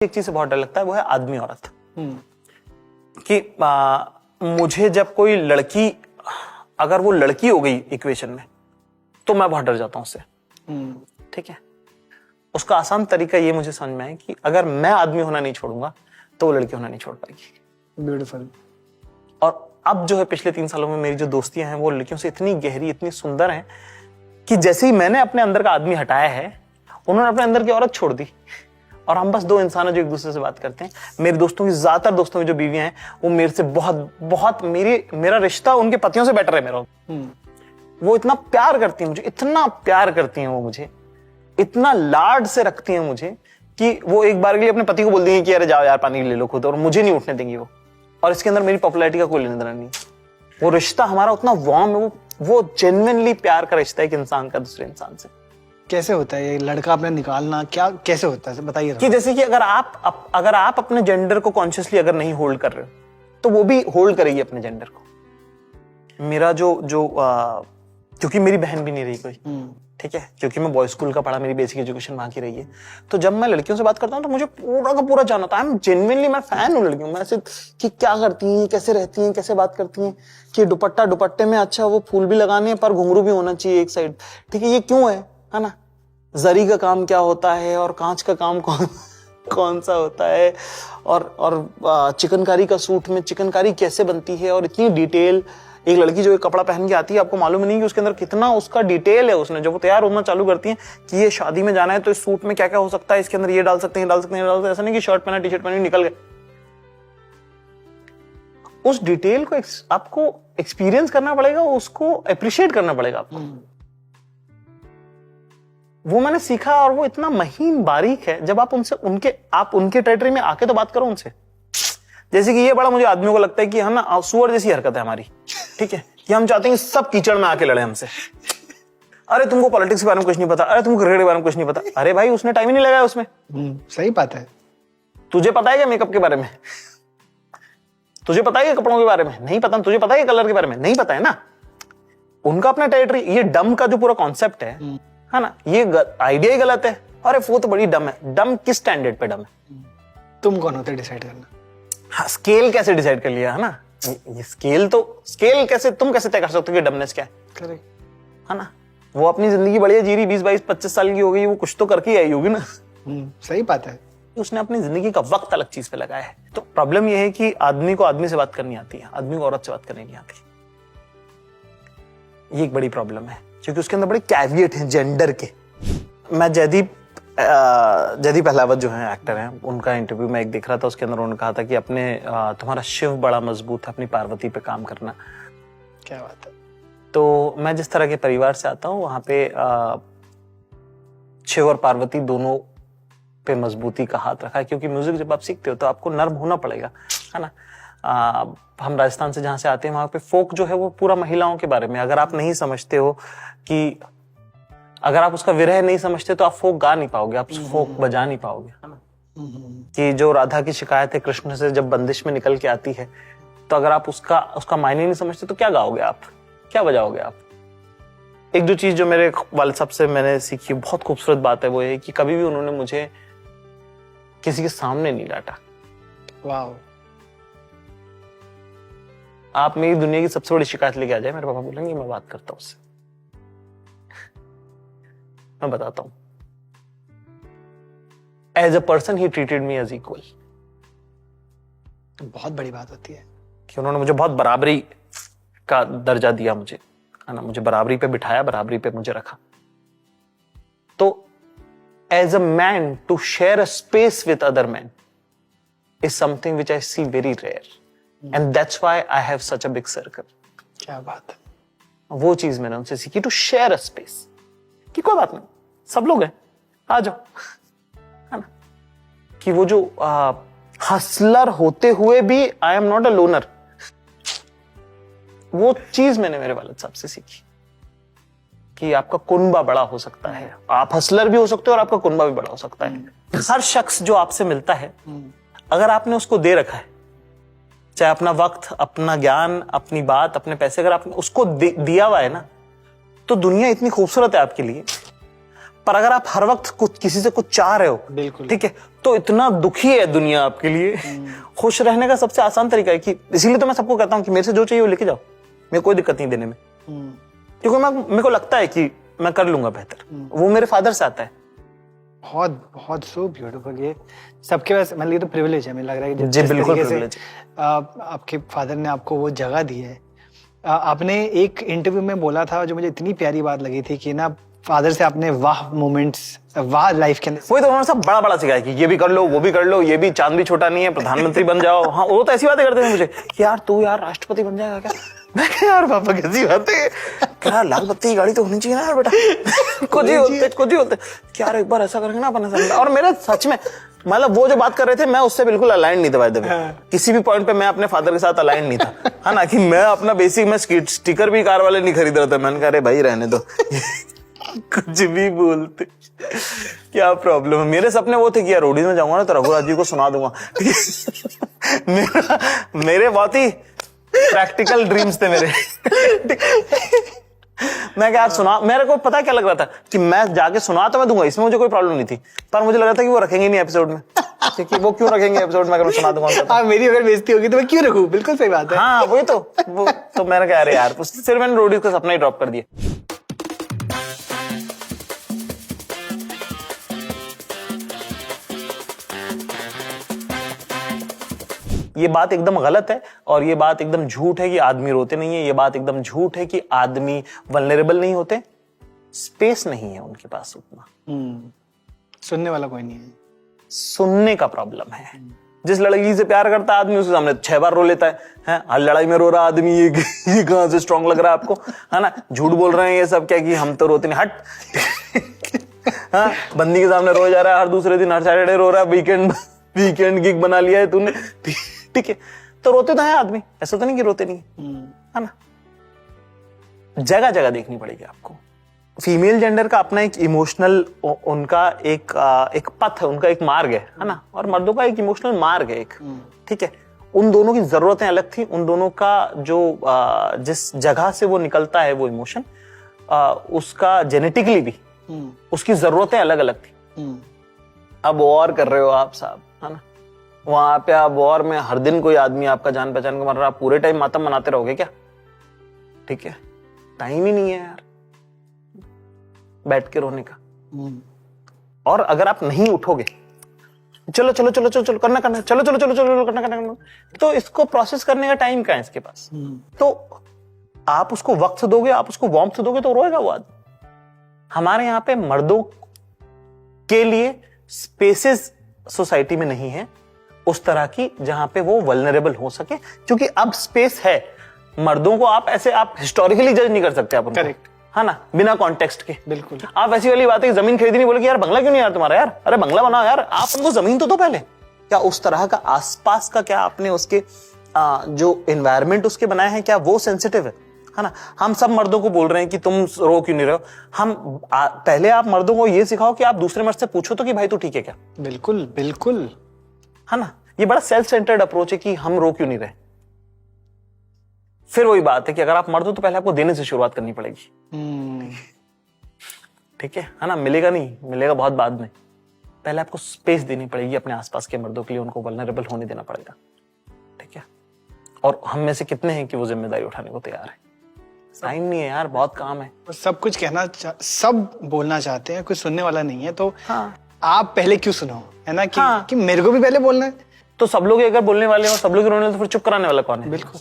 एक चीज से बहुत डर लगता है, वो है आदमी औरत। कि मुझे जब कोई लड़की, अगर वो लड़की हो गई इक्वेशन में, तो मैं बहुत डर जाता हूं उससे। ठीक है, उसका आसान तरीका ये मुझे समझ में है कि अगर मैं आदमी होना नहीं छोड़ूंगा तो वो लड़की होना नहीं छोड़ पाएगी। ब्यूटीफुल। और अब जो है पिछले 3 सालों में मेरी जो दोस्तियां हैं वो लड़कियों से इतनी गहरी, इतनी सुंदर हैं कि जैसे ही मैंने अपने अंदर का आदमी हटाया है, उन्होंने अपने अंदर की औरत छोड़ दी। और हम बस 2 इंसान हैं जो एक दूसरे से बात करते हैं। मेरे दोस्तों की, ज्यादातर दोस्तों की जो बीवियां हैं, वो मेरे से बहुत मेरा रिश्ता उनके पतियों से बेटर है मेरा। वो इतना प्यार करती हैं मुझे, इतना प्यार करती हैं वो मुझे, इतना लाड से रखती हैं मुझे कि वो एक बार के लिए अपने पति को बोल देंगे कि अरे जाओ यार पानी ले लो खुद, और मुझे नहीं उठने देंगी वो। और इसके अंदर मेरी पॉपुलैरिटी का कोई लेना देना नहीं। वो रिश्ता हमारा उतना वार्म है, वो जेन्युइनली प्यार का रिश्ता है एक इंसान का दूसरे इंसान से। कैसे होता है ये लड़का अपने निकालना, क्या कैसे होता है बताइए। कि जैसे कि अगर आप अपने जेंडर को कॉन्शियसली अगर नहीं होल्ड कर रहे हो, तो वो भी होल्ड करेगी अपने जेंडर को। मेरा क्योंकि मेरी बहन भी नहीं रही कोई, ठीक है, क्योंकि मैं बॉय स्कूल का पढ़ा, मेरी बेसिक एजुकेशन वहां की रही है, तो जब मैं लड़कियों से बात करता हूँ तो मुझे पूरा का पूरा जानना होता है। आई एम जेन्युइनली, मैं फैन हूँ लड़कियों में, ऐसे कि क्या करती हैं, कैसे रहती हैं, कैसे बात करती हैं, कि दुपट्टे में अच्छा वो फूल भी लगाने हैं पर घुंघरू भी होना चाहिए एक साइड, ठीक है, ये क्यों है ना, जरी का काम क्या होता है और कांच का काम कौन सा होता है, और चिकनकारी का सूट में चिकनकारी कैसे बनती है, और इतनी डिटेल। एक लड़की जो एक कपड़ा पहन के आती है, आपको मालूम नहीं कि उसके अंदर कितना उसका डिटेल है। उसने जब वो तैयार होना चालू करती है कि ये शादी में जाना है तो इस सूट में क्या क्या हो सकता है, इसके अंदर ये डाल सकते हैं, ऐसा नहीं कि शर्ट पहना, टी-शर्ट पहनी, निकल गए। उस डिटेल को आपको एक्सपीरियंस करना पड़ेगा, उसको अप्रिशिएट करना पड़ेगा आपको। वो मैंने सीखा, और वो इतना महीन बारीक है। जब आप उनके टेरिटरी में आके तो बात करो उनसे। जैसे कि ये बड़ा मुझे आदमियों को लगता है कि हम ना सुअर जैसी हरकत है हमारी, ठीक है, कि हम चाहते हैं कि सब कीचड़ में आके लड़े हमसे। अरे तुमको पॉलिटिक्स के बारे में कुछ नहीं पता, अरे तुमको क्रिकेट के बारे में कुछ नहीं पता। अरे भाई उसने टाइम ही नहीं लगाया उसमें। सही बात है। तुझे पता है क्या मेकअप के बारे में? तुझे पता है क्या कपड़ों के बारे में? नहीं पता। तुझे पता है कलर के बारे में? नहीं पता है ना। उनका अपना टेरिटरी। ये डम का जो पूरा कॉन्सेप्ट है ना, ये आइडिया ही गलत है। अरे वो तो बड़ी डम है। डम किस स्टैंडर्ड पे डम है? तुम कौन होते डिसाइड करना? हाँ, स्केल कैसे डिसाइड कर लिया है ना? ये स्केल कैसे, तुम कैसे तय कर सकते हो कि डमनेस क्या है? करेक्ट है ना। वो अपनी जिंदगी बढ़िया जी रही, 20, 22, 25 साल की हो गई, वो कुछ तो करके आई होगी ना। सही बात है। उसने अपनी जिंदगी का वक्त अलग चीज पे लगाया है। तो प्रॉब्लम ये है कि आदमी को आदमी से बात करनी आती है, आदमी को औरत से बात करनी नहीं आती। ये एक बड़ी प्रॉब्लम है, क्योंकि उसके अंदर बड़े कैविएट हैं जेंडर के। मैं जयदीप अहलावत जो है एक्टर हैं, उनका इंटरव्यू मैं एक देख रहा था। उसके अंदर उन्होंने कहा था कि तुम्हारा शिव बड़ा मजबूत है, अपनी पार्वती पे काम करना। क्या बात है। तो मैं जिस तरह के परिवार से आता हूँ, वहां पे शिव और पार्वती दोनों पे मजबूती का हाथ रखा है। क्योंकि म्यूजिक जब आप सीखते हो तो आपको नर्म होना पड़ेगा, है ना। हम राजस्थान से जहां से आते हैं, वहां पे फोक जो है वो पूरा महिलाओं के बारे में। अगर आप नहीं समझते हो कि, अगर आप उसका विरह नहीं समझते तो आप फोक गा नहीं पाओगे, आप फोक बजा नहीं पाओगे, है ना। कि जो राधा की शिकायत है कृष्ण से जब बंदिश में निकल के आती है, तो अगर आप उसका मायने नहीं समझते तो क्या गाओगे आप, क्या बजाओगे आप? एक जो चीज जो मेरे वालिद साहब से मैंने सीखी, बहुत खूबसूरत बात है, वो है कि कभी भी उन्होंने मुझे किसी के सामने नहीं डांटा। वाह। आप मेरी दुनिया की सबसे बड़ी शिकायत लेके आ जाए, मेरे पापा बोलेंगे मैं बात करता हूं उससे, मैं बताता हूं। As a person he treated me as equal. बहुत बड़ी बात होती है कि उन्होंने मुझे बहुत बराबरी का दर्जा दिया, मुझे, है ना, मुझे बराबरी पे बिठाया, बराबरी पे मुझे रखा। तो as a man to share a space with other man is something which I see very rare, and that's why I have such a big circle. क्या बात है। वो चीज मैंने उनसे सीखी, टू शेयर अ स्पेस, कि कोई बात नहीं, सब लोग हैं, आ जाओ, है ना। कि वो जो हसलर होते हुए भी I am not a loner, वो चीज मैंने मेरे वालिद साहब से सीखी कि आपका कुनबा बड़ा हो सकता है, आप हसलर भी हो सकते हो और आपका कुनबा भी बड़ा हो सकता है। हर शख्स जो आपसे मिलता है, अगर आपने उसको दे रखा है, चाहे अपना वक्त, अपना ज्ञान, अपनी बात, अपने पैसे, अगर आपने उसको दिया हुआ है ना, तो दुनिया इतनी खूबसूरत है आपके लिए। पर अगर आप हर वक्त कुछ किसी से कुछ चाह रहे हो, बिल्कुल, ठीक है, तो इतना दुखी है दुनिया आपके लिए। खुश रहने का सबसे आसान तरीका है कि इसीलिए तो मैं सबको कहता हूँ कि मेरे से जो चाहिए वो लेके जाओ, मेरे कोई दिक्कत नहीं देने में, क्योंकि मेरे को लगता है कि मैं कर लूंगा बेहतर। वो मेरे फादर से आता है। बहुत बहुत सो ब्यूटीफुल। ये सबके पास मतलब ये तो प्रिविलेज है, मुझे लग रहा है कि जी, जिस बिल्कुल तरीके से, privilege आपके फादर ने आपको वो जगह दी है। आपने एक इंटरव्यू में बोला था जो मुझे इतनी प्यारी बात लगी थी कि ना फादर से आपने वाह मोमेंट्स, वाह लाइफ के अंदर, वही तो उन्होंने सब बड़ा बड़ा सिखाया कि ये भी कर लो, वो भी कर लो, ये भी चांद भी छोटा नहीं है, प्रधानमंत्री बन जाओ। हाँ, वो तो ऐसी बातें करते थे मुझे कि यार तू यार राष्ट्रपति बन जाएगा क्या? मैं कहा यार पापा कैसी बात है यार, लाल बत्ती की गाड़ी तो होनी चाहिए ना यार बेटा। कुछ ही होते कि यार एक बार ऐसा करेंगे ना अपन ऐसा। और मेरे सच में मतलब वो जो बात कर रहे थे मैं उससे बिल्कुल अलाइन नहीं था भाई दबे। किसी भी पॉइंट पे मैं अपने फादर के साथ अलाइन नहीं था, है ना, कि मैं अपना बेसिक मैं स्टिकर भी कार वाले नहीं खरीद रहा था। मैंने कहा अरे भाई रहने दो, कुछ भी बोलते, क्या प्रॉब्लम है। मेरे सपने वो थे कि यार रोडीज में जाऊंगा ना तो रघुराज जी को सुना दूंगा, ठीक है। मेरे बहुत ही प्रैक्टिकल ड्रीम्स थे मेरे। मैं क्या सुना, मेरे को पता क्या लग रहा था कि मैं जाके सुना तो मैं दूंगा, इसमें मुझे कोई प्रॉब्लम नहीं थी, पर मुझे लग रहा था कि वो रखेंगे नहीं एपिसोड में, क्योंकि वो क्यों रखेंगे एपिसोड में अगर मैं सुना दूंगा। हाँ, मेरी अगर बेइज्जती होगी तो मैं क्यों रखूं? बिल्कुल सही बात है। हाँ वही तो, वो तो मैंने कहा अरे यार, फिर मैंने रोडीज का सपना ही ड्रॉप कर दिया। ये बात एकदम गलत है और ये बात एकदम झूठ है कि आदमी रोते नहीं है। ये बात एकदम झूठ है कि आदमी वल्नरेबल नहीं होते। स्पेस नहीं है उनके पास उतना। सुनने वाला कोई नहीं है। सुनने का प्रॉब्लम है। जिस लड़की से प्यार करता है आदमी उसके सामने 6 बार रो लेता है। हर लड़ाई में रो रहा आदमी, ये कहां से स्ट्रांग लग रहा है आपको, है ना। झूठ बोल रहे हैं ये सब क्या कि हम तो रोते नहीं, हट। हाँ, बंदी के सामने रो जा रहा है हर दूसरे दिन, हर सैटरडे रो रहा है, वीकेंड गिग बना लिया है तूने, ठीक है। तो रोते तो है आदमी, ऐसा तो नहीं कि रोते नहीं है ना। जगह जगह देखनी पड़ेगी आपको। फीमेल जेंडर का अपना एक इमोशनल, उनका एक पथ है, उनका एक मार्ग है ना, और मर्दों का एक इमोशनल मार्ग है एक, ठीक है। उन दोनों की जरूरतें अलग थी। उन दोनों का जो जिस जगह से वो निकलता है वो इमोशन, उसका जेनेटिकली भी उसकी जरूरतें अलग अलग थी। अब वॉर कर रहे हो आप साहब, है ना, वहां पे आप वॉर में हर दिन कोई आदमी आपका जान पहचान का मर रहा, आप पूरे टाइम मातम मनाते रहोगे क्या? ठीक है, टाइम ही नहीं है यार बैठ के रोने का। और अगर आप नहीं उठोगे, चलो चलो चलो चलो चलो करना करना, चलो चलो चलो चलो करना करना, तो इसको प्रोसेस करने का टाइम कहाँ है इसके पास? तो आप उसको वक्त दोगे, आप उसको वार्मथ दोगे तो रोएगा वो आदमी। हमारे यहाँ पे मर्दों के लिए स्पेसेस सोसाइटी में नहीं है उस तरह की जहां पे वो वल्नरेबल हो सके, क्योंकि अब स्पेस है। मर्दों को आप ऐसे आप हिस्टोरिकली जज नहीं कर सकते आप उनको, करेक्ट, है ना, बिना कॉन्टेक्स्ट के। बिल्कुल। आप ऐसी वाली बात है, जमीन खरीदनी, बोले कि यार बंगला क्यों नहीं यार तुम्हारा, यार अरे बंगला बनाओ यार, आप उनको जमीन तो दो पहले। क्या उस तरह का आसपास का, क्या आपने उसके जो एनवायरमेंट उसके बनाए हैं, क्या वो सेंसिटिव है ना। हम सब मर्दों को बोल रहे हैं कि तुम रो क्यों नहीं रहे हो। हम पहले आप मर्दों को ये सिखाओ कि आप दूसरे मर्द से पूछो तो कि भाई तू ठीक है क्या। बिल्कुल बिल्कुल, है ना। ये बड़ा सेल्फ सेंटर्ड अप्रोच है कि हम रो क्यों नहीं रहे। फिर वही बात है कि अगर आप मर्द हो तो पहले आपको देने से शुरुआत करनी पड़ेगी, ठीक है ना। मिलेगा नहीं, मिलेगा बहुत बाद में। पहले आपको स्पेस देनी पड़ेगी अपने आसपास के मर्दों के लिए, उनको वल्नरेबल होने देना पड़ेगा, ठीक है। और हम में से कितने हैं कि वो जिम्मेदारी उठाने को तैयार है? टाइम नहीं है यार, बहुत काम है। सब कुछ कहना सब बोलना चाहते हैं, कोई सुनने वाला नहीं है। तो हाँ, आप पहले क्यों सुनो, है ना, कि मेरे को भी पहले बोलना है। तो सब लोग अगर बोलने वाले हो, सब लोग रोने, तो फिर चुप कराने वाला कौन है? बिल्कुल।